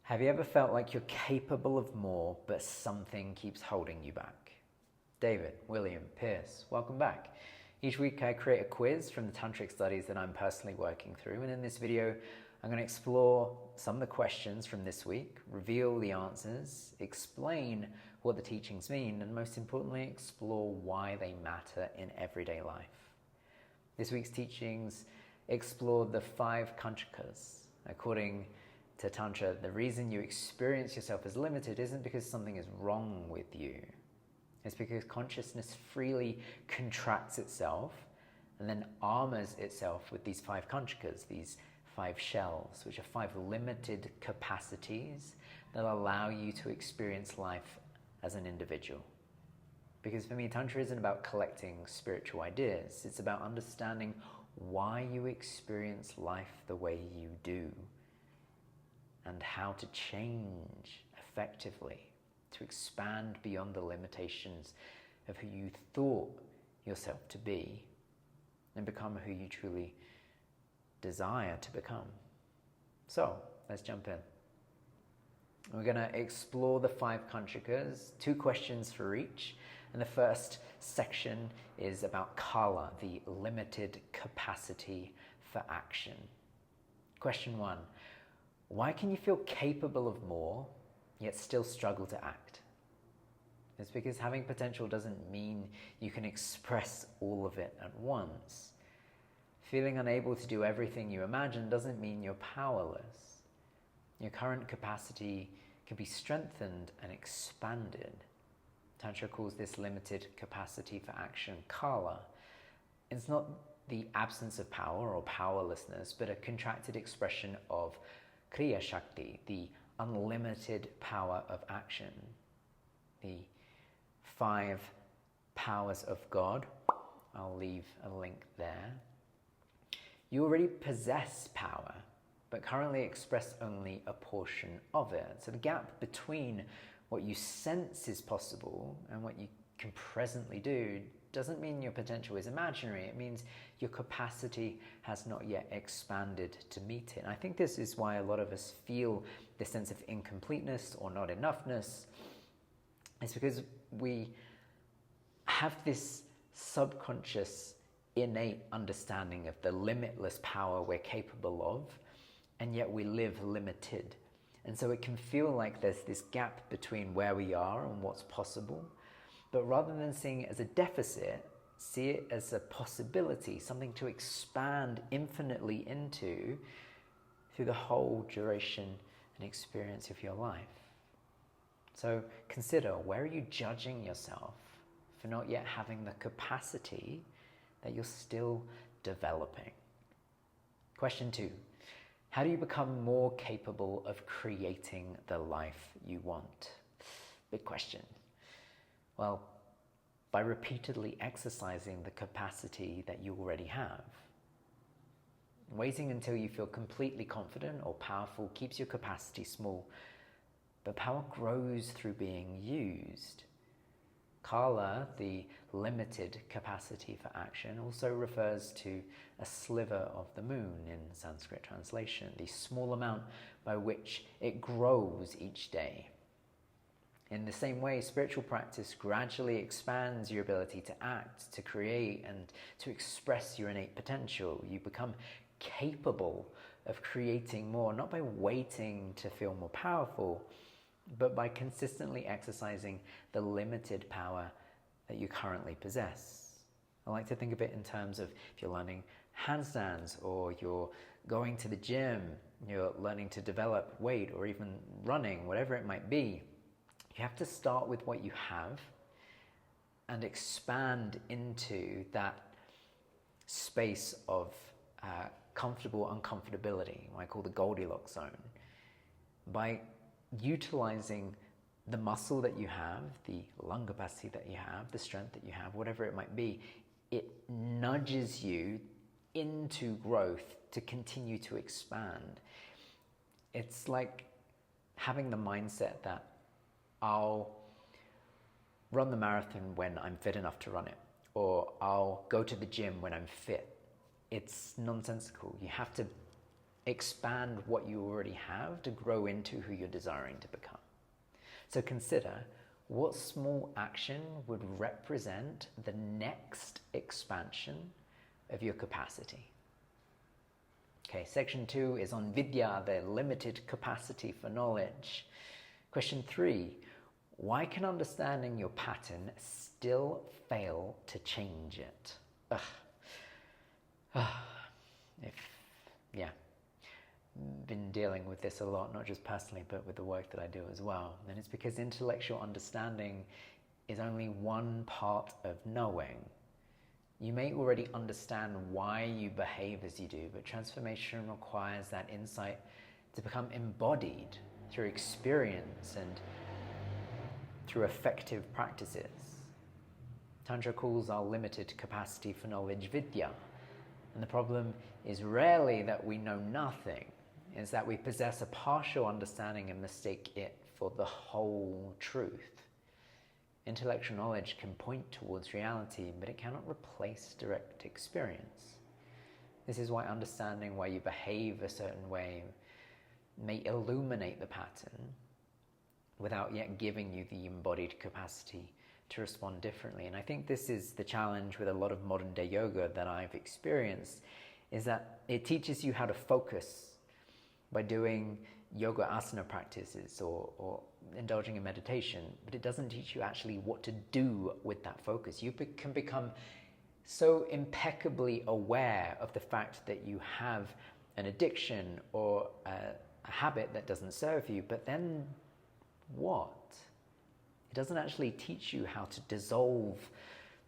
Have you ever felt like you're capable of more, but something keeps holding you back? David, William, Pierce, welcome back. Each week I create a quiz from the Tantric studies that I'm personally working through, and in this video I'm going to explore some of the questions from this week, reveal the answers, explain what the teachings mean, and most importantly explore why they matter in everyday life. This week's teachings explore the 5 Kañcukas. According to Tantra, the reason you experience yourself as limited isn't because something is wrong with you. It's because consciousness freely contracts itself and then armors itself with these 5 Kañcukas, these 5 shells, which are 5 limited capacities that allow you to experience life as an individual. Because for me, Tantra isn't about collecting spiritual ideas. It's about understanding why you experience life the way you do, and how to change effectively to expand beyond the limitations of who you thought yourself to be and become who you truly desire to become. So let's jump in. We're going to explore the 5 Kañcukas, 2 questions for each. And the first section is about kala, the limited capacity for action. Question 1. Why can you feel capable of more, yet still struggle to act? It's because having potential doesn't mean you can express all of it at once. Feeling unable to do everything you imagine doesn't mean you're powerless. Your current capacity can be strengthened and expanded. Tantra calls this limited capacity for action kala. It's not the absence of power or powerlessness, but a contracted expression of Kriya Shakti, the unlimited power of action, the 5 powers of God. I'll leave a link there. You already possess power, but currently express only a portion of it. So the gap between what you sense is possible and what you can presently do doesn't mean your potential is imaginary. It means your capacity has not yet expanded to meet it. And I think this is why a lot of us feel this sense of incompleteness or not enoughness. It's because we have this subconscious, innate understanding of the limitless power we're capable of, and yet we live limited. And so it can feel like there's this gap between where we are and what's possible. But rather than seeing it as a deficit, see it as a possibility, something to expand infinitely into through the whole duration and experience of your life. So consider, where are you judging yourself for not yet having the capacity that you're still developing? Question 2. How do you become more capable of creating the life you want? Big question. Well, by repeatedly exercising the capacity that you already have. Waiting until you feel completely confident or powerful keeps your capacity small, but power grows through being used. Kala, the limited capacity for action, also refers to a sliver of the moon in Sanskrit translation, the small amount by which it grows each day. In the same way, spiritual practice gradually expands your ability to act, to create, and to express your innate potential. You become capable of creating more, not by waiting to feel more powerful, but by consistently exercising the limited power that you currently possess. I like to think of it in terms of if you're learning handstands, or you're going to the gym, you're learning to develop weight, or even running, whatever it might be. You have to start with what you have and expand into that space of comfortable uncomfortability, what I call the Goldilocks zone. By utilizing the muscle that you have, the lung capacity that you have, the strength that you have, whatever it might be, it nudges you into growth to continue to expand. It's like having the mindset that I'll run the marathon when I'm fit enough to run it, or I'll go to the gym when I'm fit. It's nonsensical. You have to expand what you already have to grow into who you're desiring to become. So consider what small action would represent the next expansion of your capacity. Okay, section 2 is on vidya, the limited capacity for knowledge. Question 3, why can understanding your pattern still fail to change it? Been dealing with this a lot, not just personally, but with the work that I do as well. And it's because intellectual understanding is only one part of knowing. You may already understand why you behave as you do, but transformation requires that insight to become embodied through experience and through effective practices. Tantra calls our limited capacity for knowledge vidya. And the problem is rarely that we know nothing. Is that we possess a partial understanding and mistake it for the whole truth. Intellectual knowledge can point towards reality, but it cannot replace direct experience. This is why understanding why you behave a certain way may illuminate the pattern without yet giving you the embodied capacity to respond differently. And I think this is the challenge with a lot of modern day yoga that I've experienced, is that it teaches you how to focus by doing yoga asana practices or indulging in meditation, but it doesn't teach you actually what to do with that focus. You can become so impeccably aware of the fact that you have an addiction or a habit that doesn't serve you, but then what? It doesn't actually teach you how to dissolve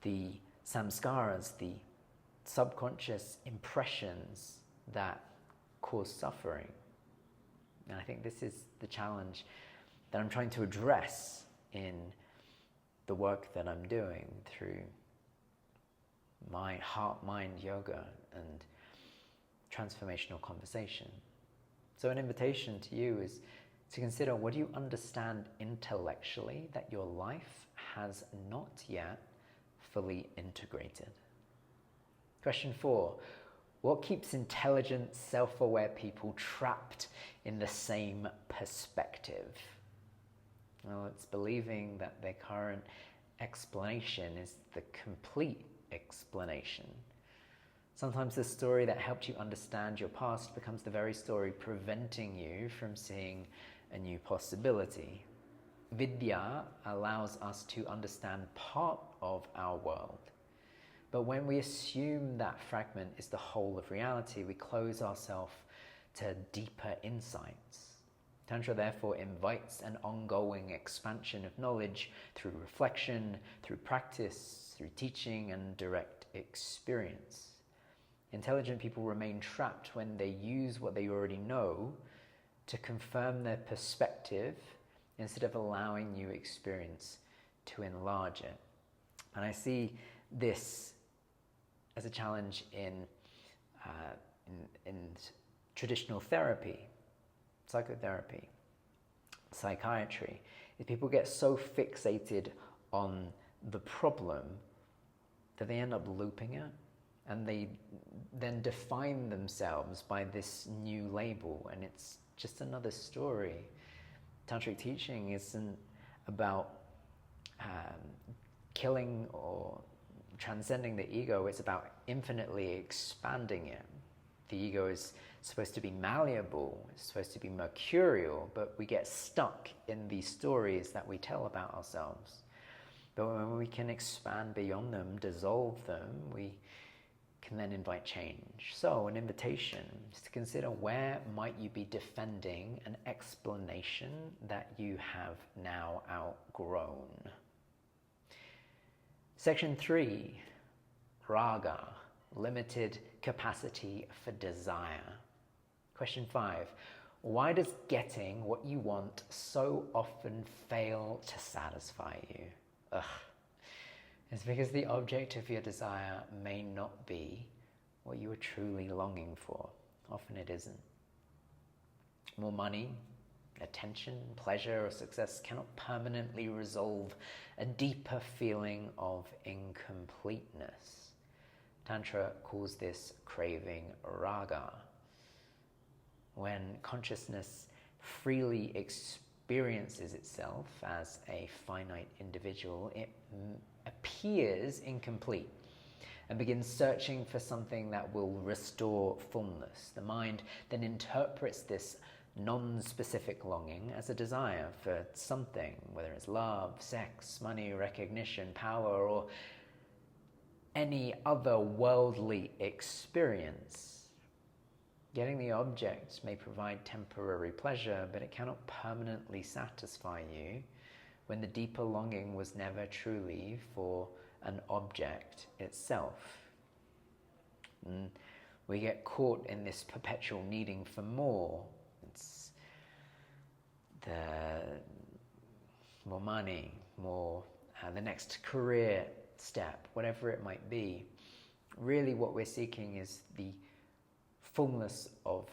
the samskaras, the subconscious impressions that cause suffering. And I think this is the challenge that I'm trying to address in the work that I'm doing through my heart-mind yoga and transformational conversation. So an invitation to you is to consider, what do you understand intellectually that your life has not yet fully integrated? Question 4. What keeps intelligent, self-aware people trapped in the same perspective? Well, it's believing that their current explanation is the complete explanation. Sometimes the story that helped you understand your past becomes the very story preventing you from seeing a new possibility. Vidya allows us to understand part of our world. But when we assume that fragment is the whole of reality, we close ourselves to deeper insights. Tantra therefore invites an ongoing expansion of knowledge through reflection, through practice, through teaching and direct experience. Intelligent people remain trapped when they use what they already know to confirm their perspective instead of allowing new experience to enlarge it. And I see this as a challenge in traditional therapy, psychotherapy, psychiatry, is people get so fixated on the problem that they end up looping it, and they then define themselves by this new label, and it's just another story. Tantric teaching isn't about killing or transcending the ego, it's about infinitely expanding it. The ego is supposed to be malleable, it's supposed to be mercurial, but we get stuck in these stories that we tell about ourselves. But when we can expand beyond them, dissolve them, we can then invite change. So an invitation is to consider, where might you be defending an explanation that you have now outgrown? Section 3, raga, limited capacity for desire. Question 5, why does getting what you want so often fail to satisfy you? It's because the object of your desire may not be what you are truly longing for. Often it isn't. More money, attention, pleasure, or success cannot permanently resolve a deeper feeling of incompleteness. Tantra calls this craving raga. when consciousness freely experiences itself as a finite individual, it appears incomplete and begins searching for something that will restore fullness. The mind then interprets this non-specific longing as a desire for something, whether it's love, sex, money, recognition, power, or any other worldly experience. Getting the object may provide temporary pleasure, but it cannot permanently satisfy you when the deeper longing was never truly for an object itself. And we get caught in this perpetual needing for more. It's more money, more the next career step, whatever it might be. Really what we're seeking is the fullness of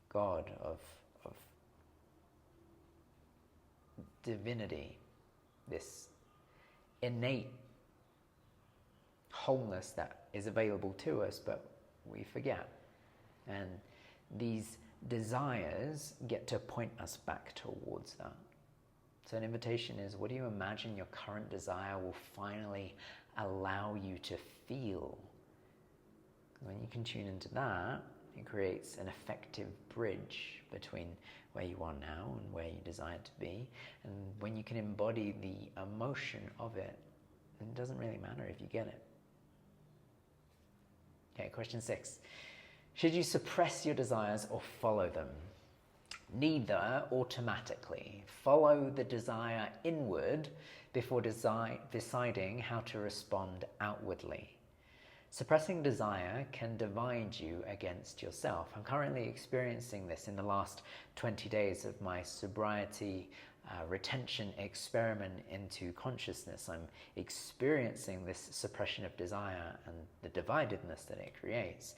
God, of divinity, this innate wholeness that is available to us, but we forget. And these desires get to point us back towards that. So an invitation is, what do you imagine your current desire will finally allow you to feel? When you can tune into that, it creates an effective bridge between where you are now and where you desire to be. And when you can embody the emotion of it, it doesn't really matter if you get it. Okay, question 6. Should you suppress your desires or follow them? Neither automatically. Follow the desire inward before deciding how to respond outwardly. Suppressing desire can divide you against yourself. I'm currently experiencing this in the last 20 days of my sobriety retention experiment into consciousness. I'm experiencing this suppression of desire and the dividedness that it creates.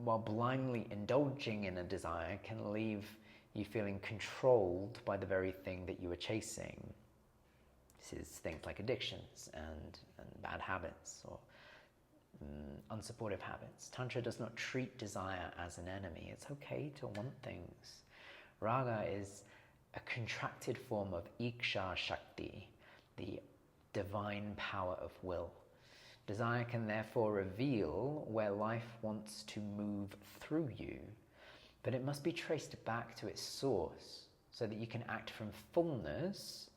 While blindly indulging in a desire can leave you feeling controlled by the very thing that you are chasing. This is things like addictions and bad habits or unsupportive habits. Tantra does not treat desire as an enemy. It's okay to want things. Raga is a contracted form of Iksha Shakti, the divine power of will. Desire can therefore reveal where life wants to move through you, but it must be traced back to its source so that you can act from fullness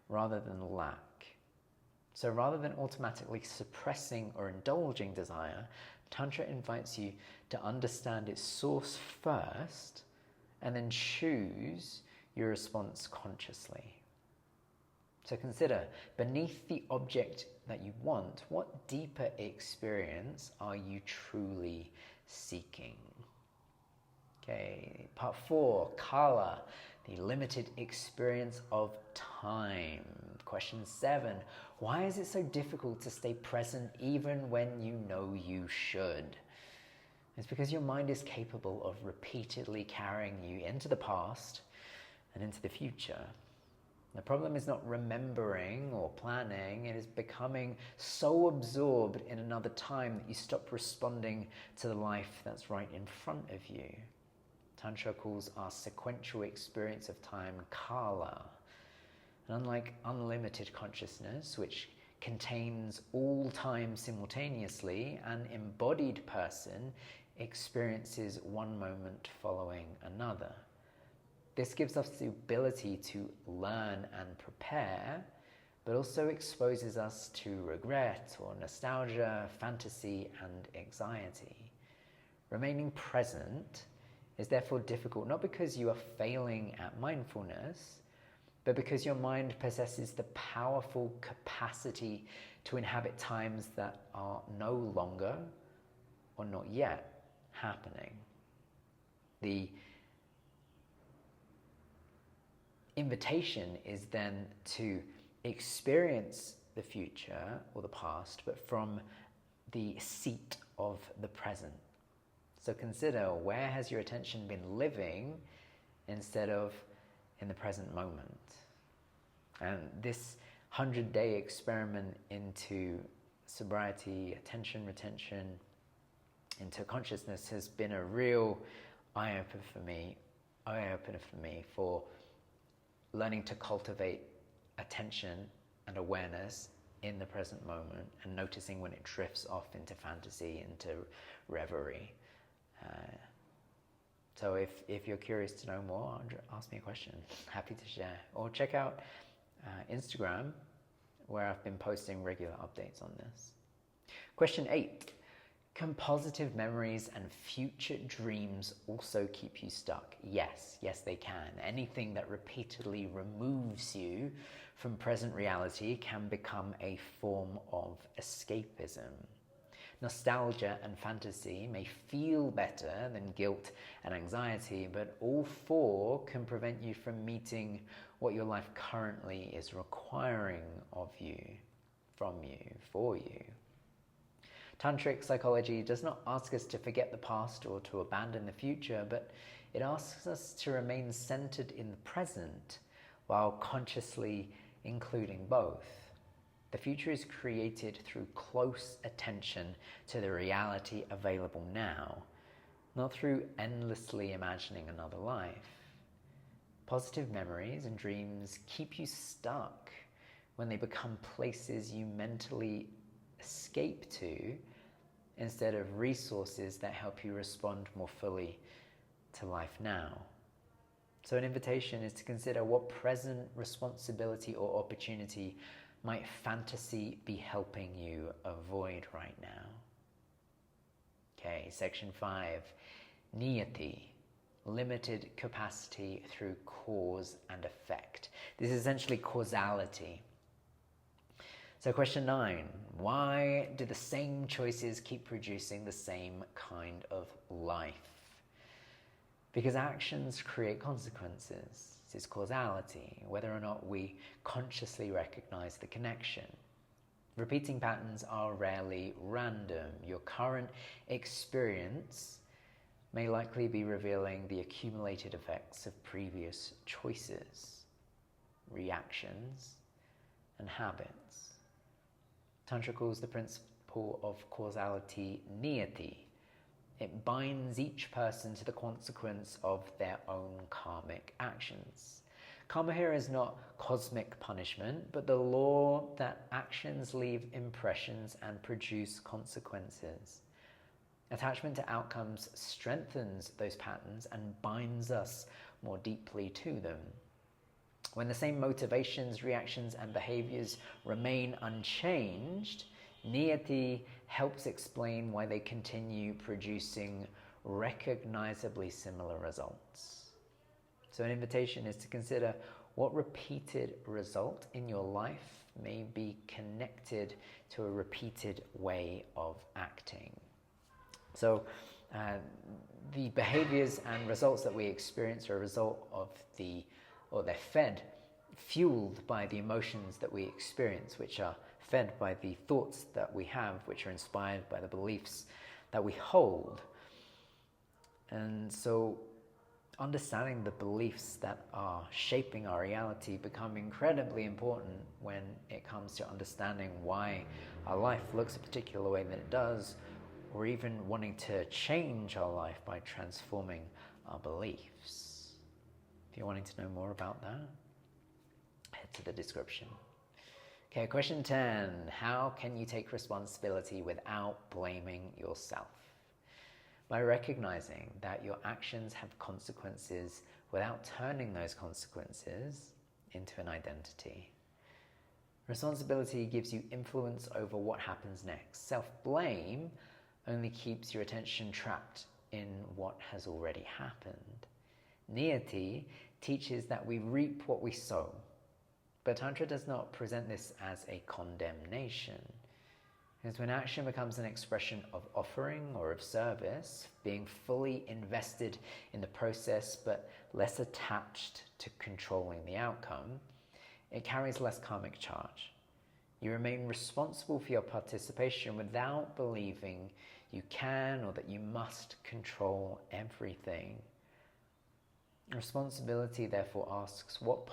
rather than lack. So rather than automatically suppressing or indulging desire, Tantra invites you to understand its source first and then choose your response consciously. So consider, beneath the object that you want, what deeper experience are you truly seeking? Okay, part 4, Kala, the limited experience of time. Question 7, why is it so difficult to stay present even when you know you should? It's because your mind is capable of repeatedly carrying you into the past and into the future. The problem is not remembering or planning, it is becoming so absorbed in another time that you stop responding to the life that's right in front of you. Tantra calls our sequential experience of time Kala. And unlike unlimited consciousness, which contains all time simultaneously, an embodied person experiences one moment following another. This gives us the ability to learn and prepare, but also exposes us to regret or nostalgia, fantasy, and anxiety. Remaining present is therefore difficult, not because you are failing at mindfulness, but because your mind possesses the powerful capacity to inhabit times that are no longer or not yet happening. The invitation is then to experience the future or the past, but from the seat of the present. So consider, where has your attention been living instead of in the present moment? And this 100-day experiment into sobriety, attention retention, into consciousness has been a real eye-opener for me for learning to cultivate attention and awareness in the present moment and noticing when it drifts off into fantasy, into reverie. So if you're curious to know more, ask me a question. Happy to share. Or check out Instagram, where I've been posting regular updates on this. Question 8. Can positive memories and future dreams also keep you stuck? Yes, they can. Anything that repeatedly removes you from present reality can become a form of escapism. Nostalgia and fantasy may feel better than guilt and anxiety, but all four can prevent you from meeting what your life currently is requiring of you, from you, for you. Tantric psychology does not ask us to forget the past or to abandon the future, but it asks us to remain centered in the present while consciously including both. The future is created through close attention to the reality available now, not through endlessly imagining another life. Positive memories and dreams keep you stuck when they become places you mentally escape to instead of resources that help you respond more fully to life now. So an invitation is to consider what present responsibility or opportunity might fantasy be helping you avoid right now. Okay, section 5, niyati, limited capacity through cause and effect. This is essentially causality. So question 9, why do the same choices keep producing the same kind of life? Because actions create consequences. This is causality, whether or not we consciously recognize the connection. Repeating patterns are rarely random. Your current experience may likely be revealing the accumulated effects of previous choices, reactions, and habits. Tantra calls the principle of causality niyati. It binds each person to the consequence of their own karmic actions. Karma here is not cosmic punishment, but the law that actions leave impressions and produce consequences. Attachment to outcomes strengthens those patterns and binds us more deeply to them. When the same motivations, reactions, and behaviors remain unchanged, niyati helps explain why they continue producing recognizably similar results. So an invitation is to consider what repeated result in your life may be connected to a repeated way of acting. So the behaviors and results that we experience are a result of they're fueled by the emotions that we experience, which are fed by the thoughts that we have, which are inspired by the beliefs that we hold. And so understanding the beliefs that are shaping our reality become incredibly important when it comes to understanding why our life looks a particular way that it does, or even wanting to change our life by transforming our beliefs. If you're wanting to know more about that, head to the description. Okay, question 10. How can you take responsibility without blaming yourself? By recognizing that your actions have consequences without turning those consequences into an identity. Responsibility gives you influence over what happens next. Self-blame only keeps your attention trapped in what has already happened. Niyati teaches that we reap what we sow, but Tantra does not present this as a condemnation. Because when action becomes an expression of offering or of service, being fully invested in the process but less attached to controlling the outcome, it carries less karmic charge. You remain responsible for your participation without believing you can or that you must control everything. Responsibility therefore asks, what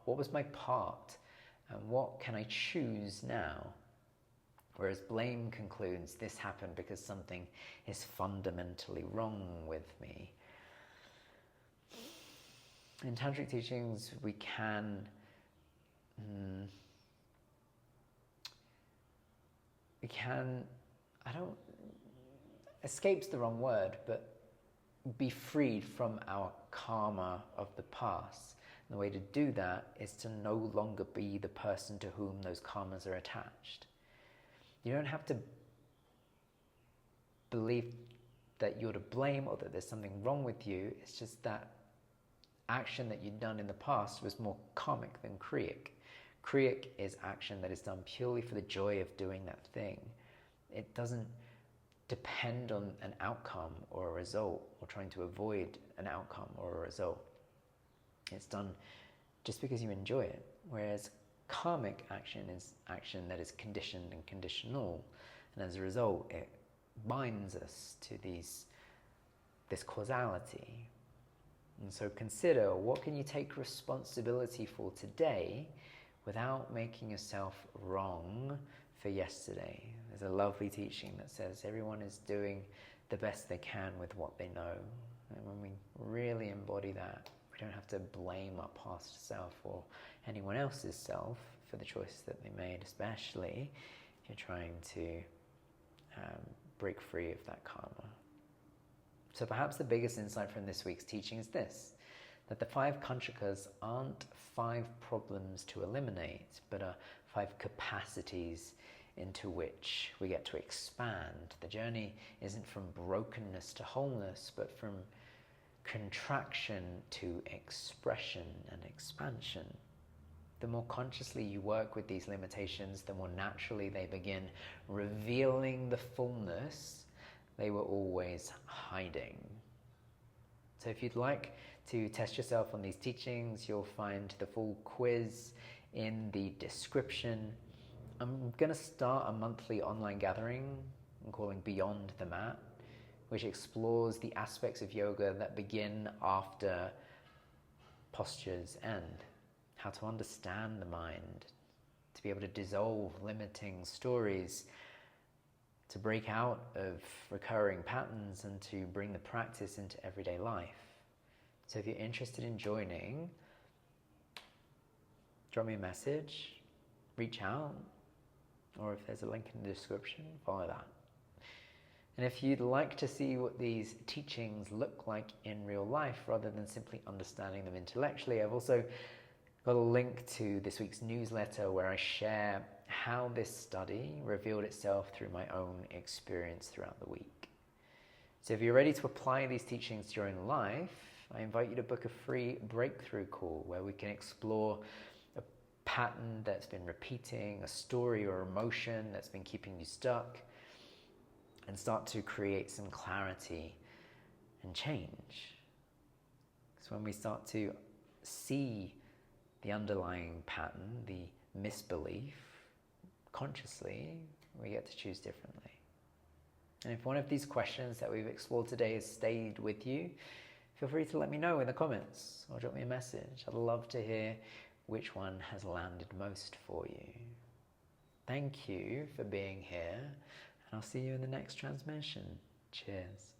was my part and what can I choose now? Whereas blame concludes, this happened because something is fundamentally wrong with me. In Tantric teachings, we can escape's the wrong word, but be freed from our karma of the past. And the way to do that is to no longer be the person to whom those karmas are attached. You don't have to believe that you're to blame or that there's something wrong with you. It's just that action that you've done in the past was more karmic than kriyic. Kriyic is action that is done purely for the joy of doing that thing. It doesn't depend on an outcome or a result, or trying to avoid an outcome or a result. It's done just because you enjoy it. Whereas karmic action is action that is conditioned and conditional, and as a result it binds us to this causality. And so consider, what can you take responsibility for today without making yourself wrong for yesterday? There's a lovely teaching that says everyone is doing the best they can with what they know. And when we really embody that, we don't have to blame our past self or anyone else's self for the choices that they made, especially if you're trying to break free of that karma. So perhaps the biggest insight from this week's teaching is this, that the 5 Kañcukas aren't 5 problems to eliminate, but are 5 capacities into which we get to expand. The journey isn't from brokenness to wholeness, but from contraction to expression and expansion. The more consciously you work with these limitations, the more naturally they begin revealing the fullness they were always hiding. So if you'd like to test yourself on these teachings, you'll find the full quiz in the description. I'm going to start a monthly online gathering I'm calling Beyond the Mat, which explores the aspects of yoga that begin after postures end. How to understand the mind, to be able to dissolve limiting stories, to break out of recurring patterns, and to bring the practice into everyday life. So if you're interested in joining, drop me a message, reach out, or if there's a link in the description, follow that. And if you'd like to see what these teachings look like in real life rather than simply understanding them intellectually, I've also got a link to this week's newsletter where I share how this study revealed itself through my own experience throughout the week. So if you're ready to apply these teachings to your own life, I invite you to book a free breakthrough call where we can explore a pattern that's been repeating, a story or emotion that's been keeping you stuck, and start to create some clarity and change. So when we start to see the underlying pattern, the misbelief, consciously, we get to choose differently. And if one of these questions that we've explored today has stayed with you, feel free to let me know in the comments or drop me a message. I'd love to hear which one has landed most for you. Thank you for being here, and I'll see you in the next transmission. Cheers.